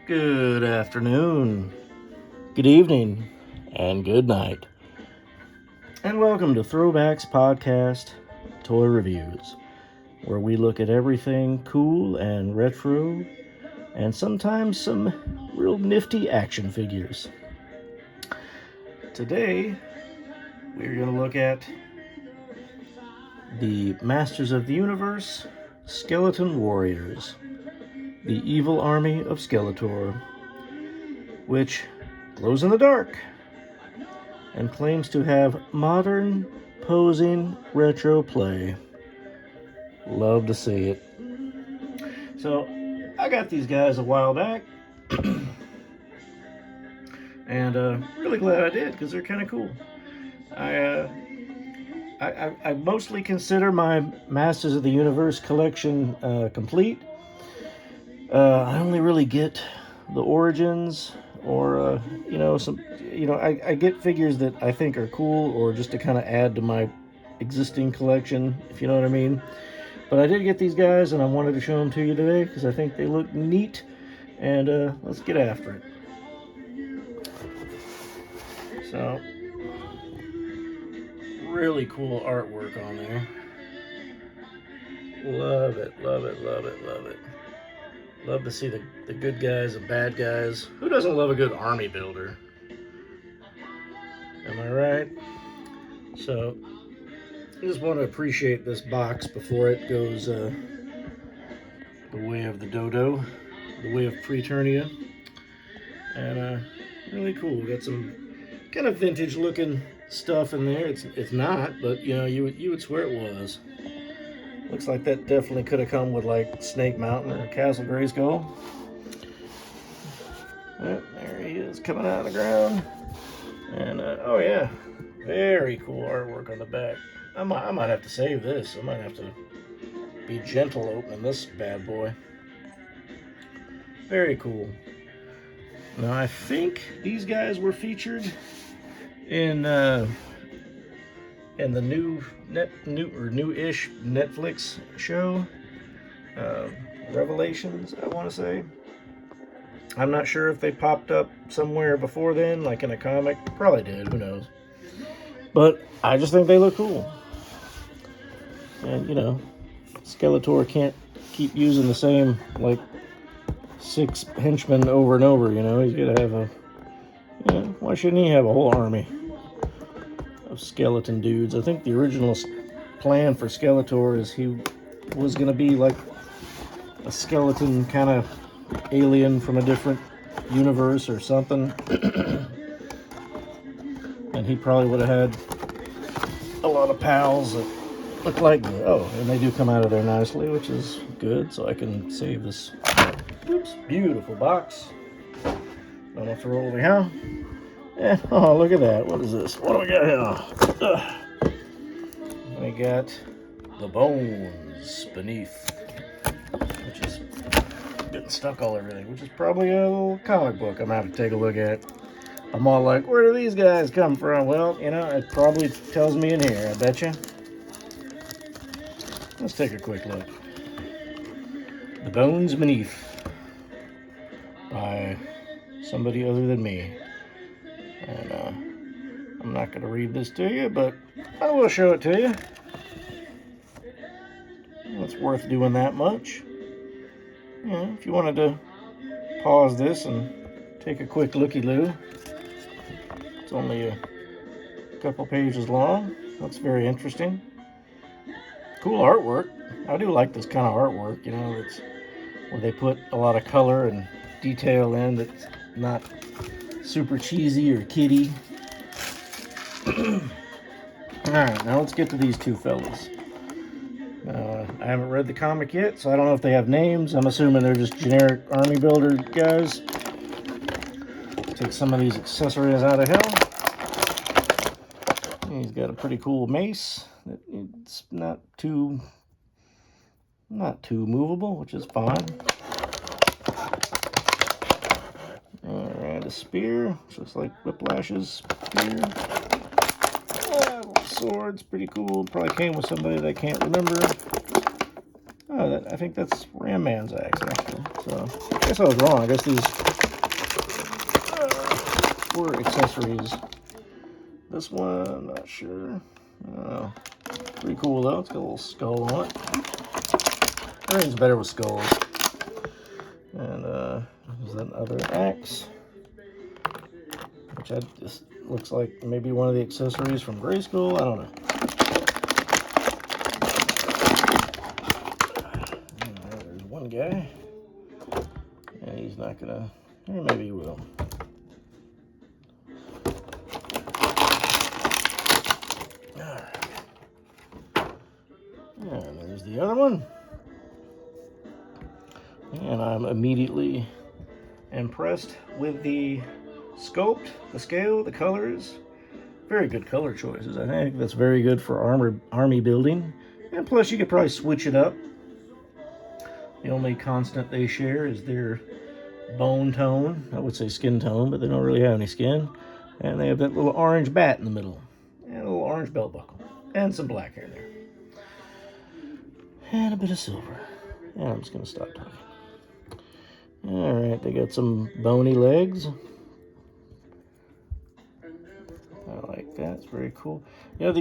Good afternoon, good evening, and good night. And welcome to Throwbacks Podcast Toy Reviews, where we look at everything cool and retro, and sometimes some real nifty action figures. Today, we're going to look at the Masters of the Universe Skeleton Warriors, the evil army of Skeletor, which glows in the dark and claims to have modern posing retro play. Love to see it. So I got these guys a while back and really glad I did because they're kind of cool. I mostly consider my Masters of the Universe collection complete. I only really get the Origins or I get figures that I think are cool or just to kind of add to my existing collection, if you know what I mean. But I did get these guys and I wanted to show them to you today because I think they look neat, and let's get after it. So, really cool artwork on there. Love it, love it, love it, love it. Love to see the good guys and bad guys. Who doesn't love a good army builder? Am I right? So, I just want to appreciate this box before it goes the way of the dodo, the way of Preternia. And really cool. Got some kind of vintage looking stuff in there. It's not, but you would swear it was. Looks like that definitely could have come with like Snake Mountain or Castle Grayskull. Yep, there he is coming out of the ground. And oh yeah, very cool artwork on the back. I might have to save this. I might have to be gentle opening this bad boy. Very cool. Now I think these guys were featured in the new-ish Netflix show, Revelations, I want to say. I'm not sure if they popped up somewhere before then, like in a comic. Probably did, who knows. But I just think they look cool. And, Skeletor can't keep using the same, 6 henchmen over and over, He's got to have why shouldn't he have a whole army of skeleton dudes? I think the original plan for Skeletor is he was going to be like a skeleton kind of alien from a different universe or something. And he probably would have had a lot of pals that look like me. Oh, and they do come out of there nicely, which is good, so I can save this beautiful box. I'm going to throw it over here. And, oh, look at that. What is this? What do we got here? We got the bones beneath, which is getting stuck all everything, which is probably a little comic book I'm going to have to take a look at. I'm all like, where do these guys come from? Well, it probably tells me in here, I bet you. Let's take a quick look. The Bones Beneath by somebody other than me. And I'm not going to read this to you, but I will show it to you. It's worth doing that much. If you wanted to pause this and take a quick looky-loo. It's only a couple pages long. That's very interesting. Cool artwork. I do like this kind of artwork, it's where they put a lot of color and detail in that's not super cheesy or kiddie. Alright, now let's get to these two fellas. I haven't read the comic yet, so I don't know if they have names. I'm assuming they're just generic army builder guys. Take some of these accessories out of him. He's got a pretty cool mace. It's not too movable, which is fine. Alright, a spear, which looks like Whiplash's spear. Sword's pretty cool. Probably came with somebody that I can't remember. Oh, I think that's Ram Man's axe, actually. So, I guess I was wrong. I guess these for accessories. This one, I'm not sure. I don't know. Pretty cool though. It's got a little skull on it. Everything's better with skulls. And there's another axe, which just looks like maybe one of the accessories from Grey School. I don't know. There's one guy, and he's not gonna. Or maybe he will. Alright. And there's the other one. And I'm immediately impressed with the sculpt, the scale, the colors. Very good color choices. I think that's very good for army building. And plus, you could probably switch it up. The only constant they share is their bone tone. I would say skin tone, but they don't really have any skin. And they have that little orange bat in the middle. And a little orange belt buckle. And some black hair there. And a bit of silver. And I'm just going to stop talking. Alright, they got some bony legs. I like that. It's very cool. You know,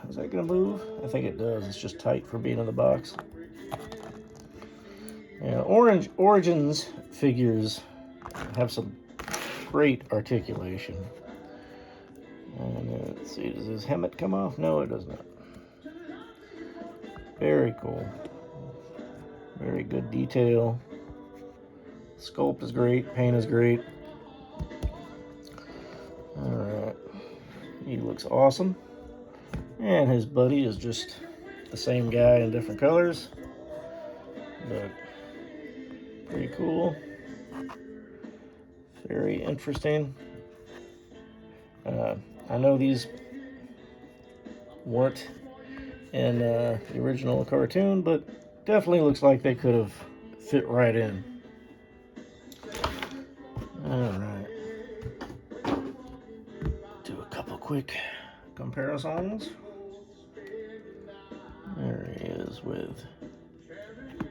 is that going to move? I think it does. It's just tight for being in the box. Yeah, Origins figures have some great articulation. And let's see, does his helmet come off? No, it does not. Very cool. Very good detail. Sculpt is great. Paint is great. Alright. He looks awesome. And his buddy is just the same guy in different colors. But pretty cool. Very interesting. I know these weren't in the original cartoon, but definitely looks like they could have fit right in. Alright. Do a couple quick comparisons. There he is with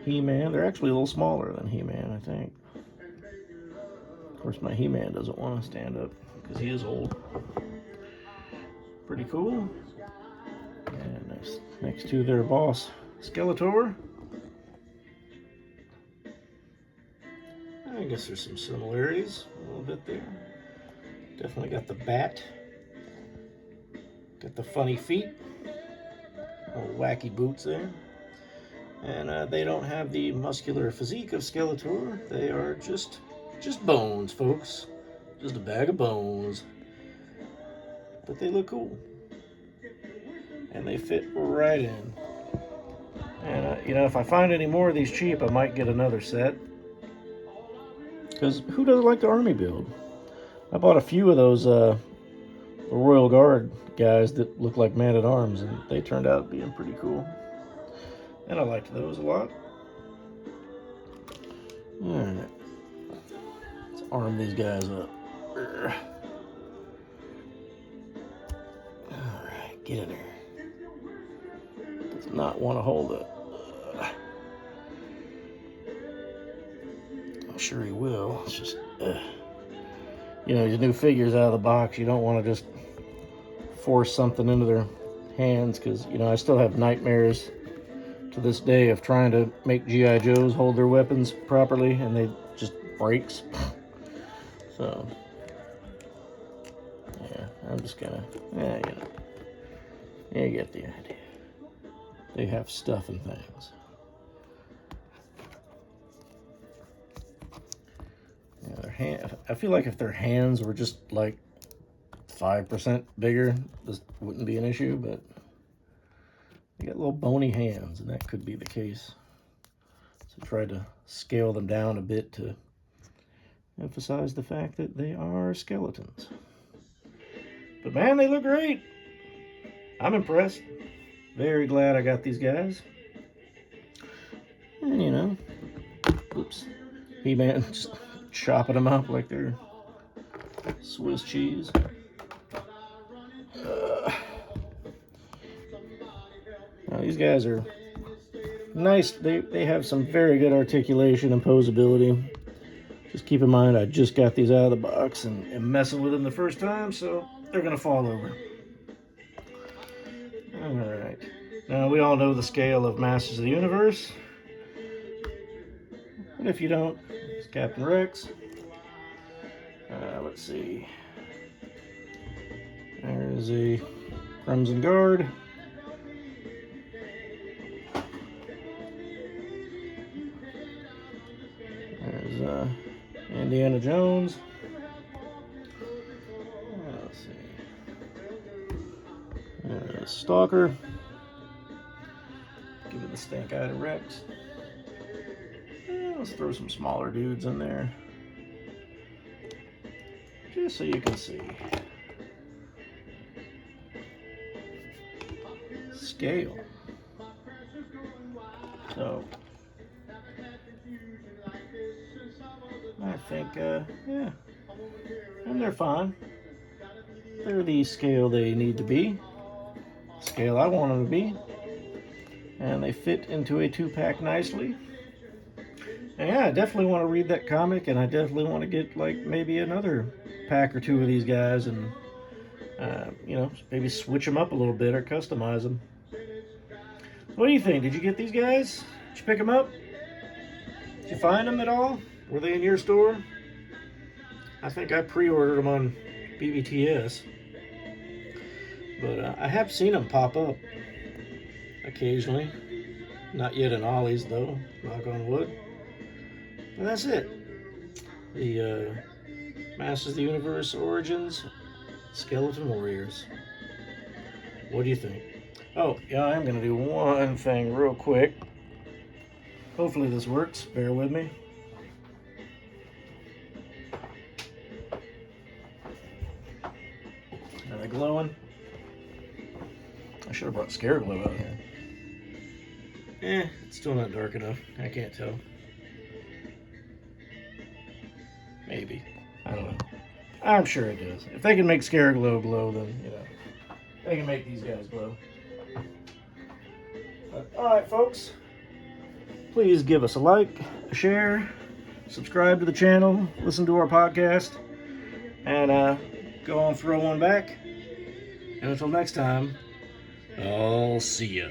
He-Man. They're actually a little smaller than He-Man, I think. Of course, my He-Man doesn't want to stand up because he is old. Pretty cool. And next to their boss, Skeletor. I guess there's some similarities a little bit there. Definitely got the bat. Got the funny feet. Little wacky boots there. And they don't have the muscular physique of Skeletor. They are just bones, folks. Just a bag of bones. But they look cool. And they fit right in. And, you know, if I find any more of these cheap, I might get another set. Because who doesn't like the army build? I bought a few of those Royal Guard guys that look like Man-at-Arms, and they turned out being pretty cool. And I liked those a lot. Alright. Let's arm these guys up. Alright, get in there. Does not want to hold it. I'm sure he will. It's just, you know, these new figures out of the box, you don't want to just force something into their hands, because, you know, I still have nightmares to this day of trying to make G.I. Joes hold their weapons properly, and they just breaks. So, yeah, I'm just gonna, you know, you get the idea. They have stuff and things. Yeah, their hand, I feel like if their hands were just like 5% bigger, this wouldn't be an issue, but they got little bony hands, and that could be the case. So try to scale them down a bit to emphasize the fact that they are skeletons. But man, they look great. I'm impressed. Very glad I got these guys. And you know, oops, He-Man just chopping them up like they're Swiss cheese. Now these guys are nice. They have some very good articulation and posability. Just keep in mind, I just got these out of the box and messing with them the first time, so they're going to fall over. All right. Now, we all know the scale of Masters of the Universe. And if you don't, it's Captain Rex. Let's see. There's a Crimson Guard. There's Indiana Jones. Let's see. There's Stalker. Give it the stink eye to Rex. Let's throw some smaller dudes in there, just so you can see. Scale. So, I think, yeah, and they're fine. They're the scale they need to be, scale I want them to be, and they fit into a 2-pack nicely. And yeah, I definitely want to read that comic, and I definitely want to get like maybe another pack or 2 of these guys, and you know, maybe switch them up a little bit or customize them. What do you think? Did you get these guys? Did you pick them up? Did you find them at all? Were they in your store? I think I pre-ordered them on BBTS, but I have seen them pop up occasionally. Not yet in Ollie's though, knock on wood. And that's it. The Masters of the Universe Origins Skeleton Warriors. What do you think? Oh, yeah, I'm going to do one thing real quick. Hopefully this works. Bear with me. Are they glowing? I should have brought Scare Glow out here. It's still not dark enough. I can't tell. Maybe. I don't know. I'm sure it does. If they can make Scare Glow glow, then, you know, they can make these guys glow. But, alright, folks. Please give us a like, a share, subscribe to the channel, listen to our podcast, and go on, throw one back. And until next time, I'll see ya.